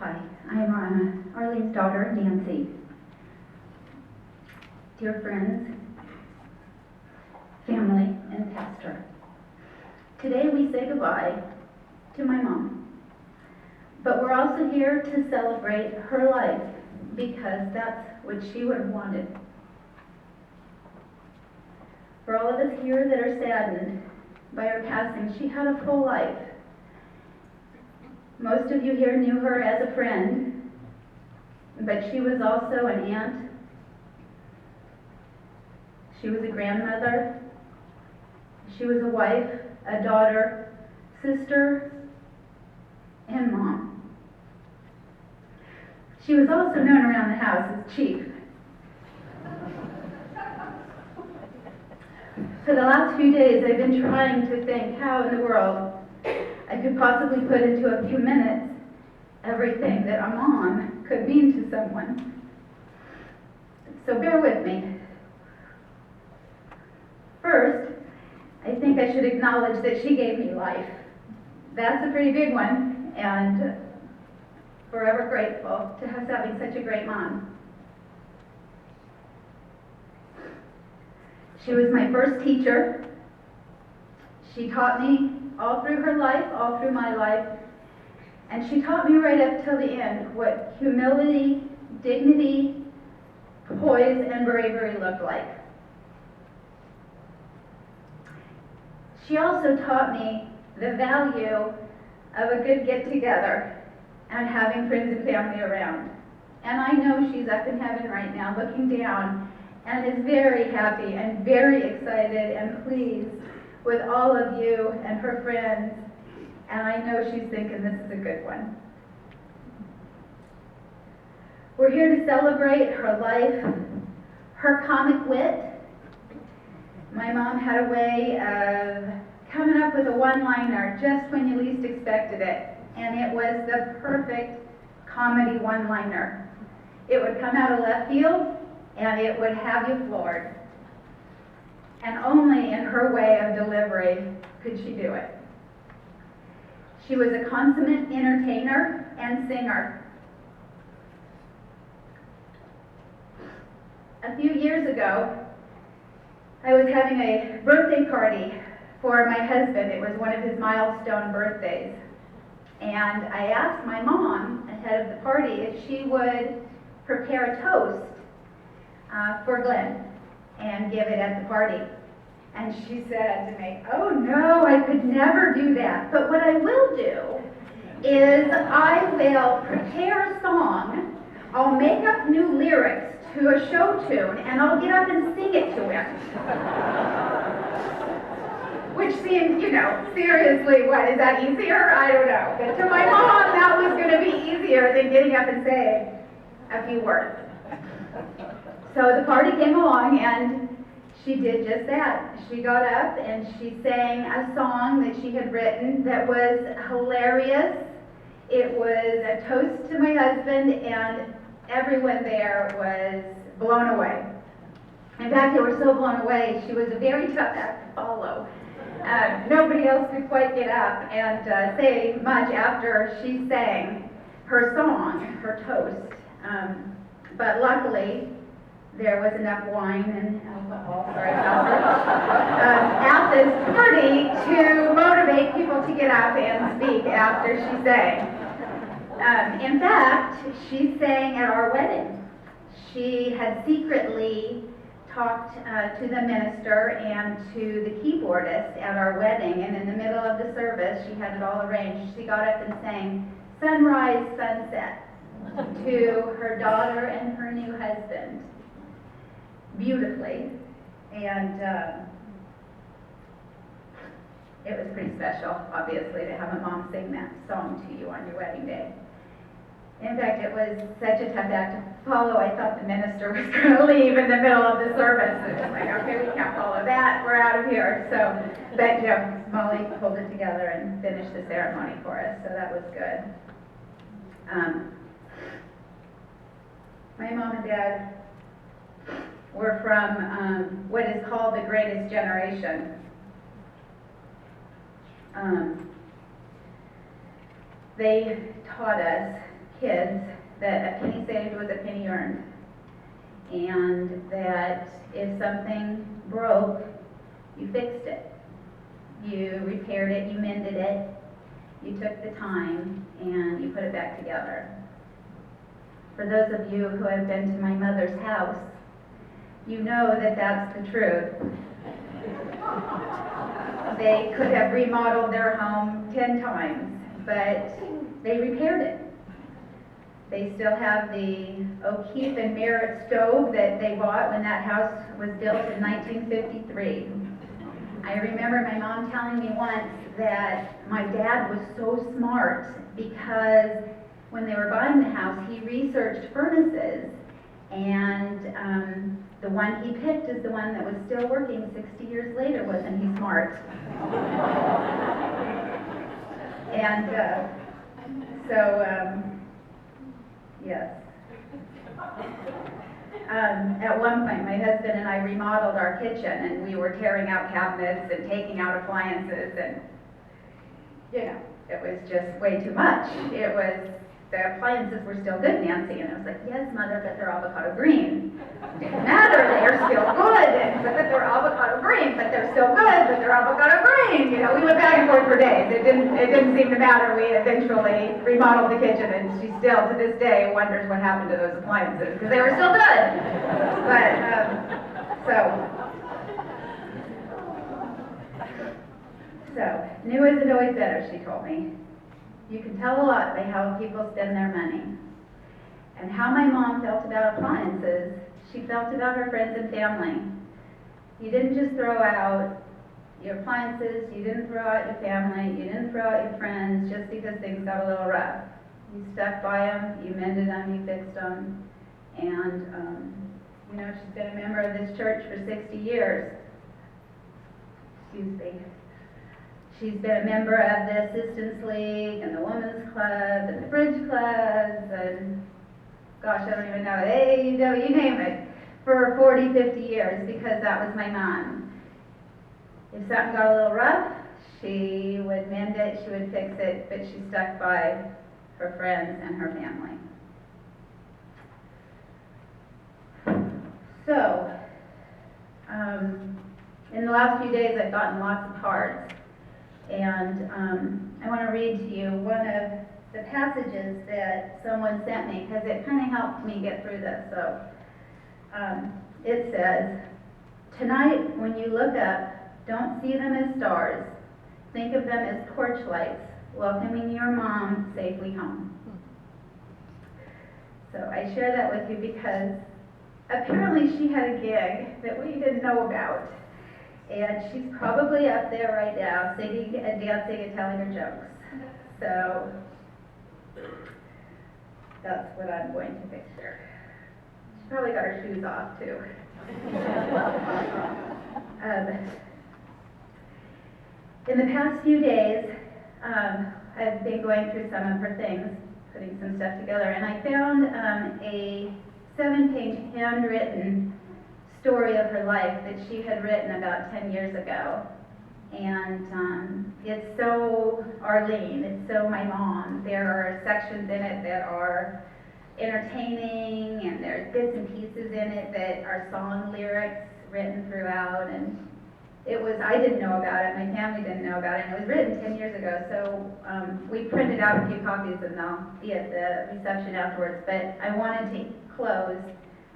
Hi, I'm Arlene's daughter, Nancy. Dear friends, family, and pastor, today we say goodbye to my mom. But we're also here to celebrate her life because that's what she would have wanted. For all of us here that are saddened by her passing, she had a full life. Most of you here knew her as a friend, but she was also an aunt. She was a grandmother. She was a wife, a daughter, sister, and mom. She was also known around the house as Chief. For the last few days, I've been trying to think how in the world I could possibly put into a few minutes everything that a mom could mean to someone. So bear with me. First, I think I should acknowledge that she gave me life. That's a pretty big one, and forever grateful to having such a great mom. She was my first teacher. She taught me all through her life, all through my life, and she taught me right up till the end what humility, dignity, poise, and bravery looked like. She also taught me the value of a good get-together and having friends and family around. And I know she's up in heaven right now looking down and is very happy and very excited and pleased with all of you and her friends. And I know she's thinking this is a good one. We're here to celebrate her life, her comic wit. My mom had a way of coming up with a one-liner just when you least expected it. And it was the perfect comedy one-liner. It would come out of left field, and it would have you floored. And only in her way of delivery could she do it. She was a consummate entertainer and singer. A few years ago, I was having a birthday party for my husband. It was one of his milestone birthdays. And I asked my mom ahead of the party if she would prepare a toast for Glenn and give it at the party. And she said to me, "Oh no, I could never do that. But what I will do is I will prepare a song, I'll make up new lyrics to a show tune, and I'll get up and sing it to him." Which seemed, seriously, what, is that easier? I don't know. But to my mom, that was going to be easier than getting up and saying a few words. So the party came along, and she did just that. She got up and she sang a song that she had written that was hilarious. It was a toast to my husband, and everyone there was blown away. In fact, they were so blown away, she was a very tough act to follow. Nobody else could quite get up and say much after she sang her song, her toast. But luckily, there was enough wine and alcohol, at this party to motivate people to get up and speak after she sang. In fact, she sang at our wedding. She had secretly talked to the minister and to the keyboardist at our wedding, and in the middle of the service, she had it all arranged. She got up and sang "Sunrise, Sunset" to her daughter and her new husband, beautifully, and it was pretty special, obviously, to have a mom sing that song to you on your wedding day. In fact, it was such a tough act to follow, I thought the minister was going to leave in the middle of the service. It was like, okay, we can't follow that, we're out of here. So, but Molly pulled it together and finished the ceremony for us, so that was good. My mom and dad were from what is called the greatest generation. They taught us kids that a penny saved was a penny earned, and that if something broke, you fixed it. You repaired it, you mended it, you took the time, and you put it back together. For those of you who have been to my mother's house, you know that that's the truth. They could have remodeled their home 10 times, but they repaired it. They still have the O'Keefe and Merritt stove that they bought when that house was built in 1953. I remember my mom telling me once that my dad was so smart because when they were buying the house, he researched furnaces, and the one he picked is the one that was still working 60 years later. Wasn't he smart? And yes. At one point, my husband and I remodeled our kitchen, and we were tearing out cabinets and taking out appliances, and, it was just way too much. The appliances were still good, Nancy, and I was like, yes, Mother, but they're avocado green. It didn't matter, they're still good, but they're avocado green, but they're still good, but they're avocado green. We went back and forth for days. It didn't seem to matter. We eventually remodeled the kitchen, and she still, to this day, wonders what happened to those appliances, because they were still good. But, so, new isn't always better, she told me. You can tell a lot by how people spend their money. And how my mom felt about appliances, she felt about her friends and family. You didn't just throw out your appliances, you didn't throw out your family, you didn't throw out your friends just because things got a little rough. You stuck by them, you mended them, you fixed them. And, she's been a member of this church for 60 years. Excuse me. She's been a member of the Assistance League and the Women's Club and the Bridge Clubs and, gosh, I don't even know, AEW, you name it, for 40, 50 years, because that was my mom. If something got a little rough, she would mend it, she would fix it, but she stuck by her friends and her family. So, in the last few days, I've gotten lots of cards. And I want to read to you one of the passages that someone sent me, because it kind of helped me get through this. So it says, tonight when you look up, don't see them as stars. Think of them as porch lights, welcoming your mom safely home. So I share that with you because apparently she had a gig that we didn't know about. And she's probably up there right now singing and dancing and telling her jokes. So that's what I'm going to picture. She probably got her shoes off too. In the past few days, I've been going through some of her things, putting some stuff together, and I found a 7-page handwritten story of her life that she had written about 10 years ago. And it's so Arlene, it's so my mom. There are sections in it that are entertaining, and there's bits and pieces in it that are song lyrics written throughout. And I didn't know about it, my family didn't know about it, and it was written 10 years ago. So we printed out a few copies, and they'll be at the reception afterwards. But I wanted to close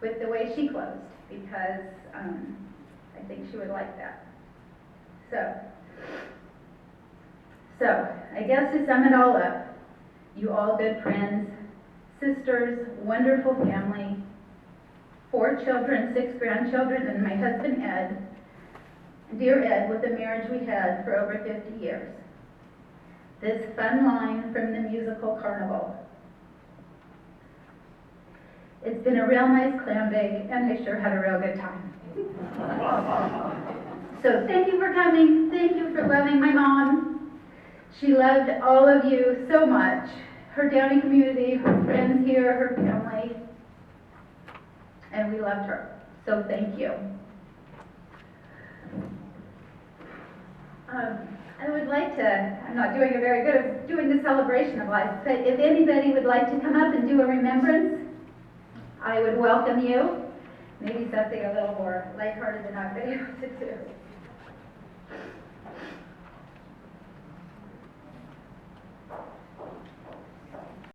with the way she closed, because I think she would like that. So I guess to sum it all up, you all good friends, sisters, wonderful family, 4 children, 6 grandchildren, and my husband Ed. Dear Ed, with the marriage we had for over 50 years. This fun line from the musical Carnival. It's been a real nice clam bake, and I sure had a real good time. So thank you for coming. Thank you for loving my mom. She loved all of you so much. Her Downey community, her friends here, her family. And we loved her. So thank you. I would like to, I'm not doing a very good of doing the celebration of life, but if anybody would like to come up and do a remembrance, I would welcome you. Maybe something a little more lighthearted than I've been able to do.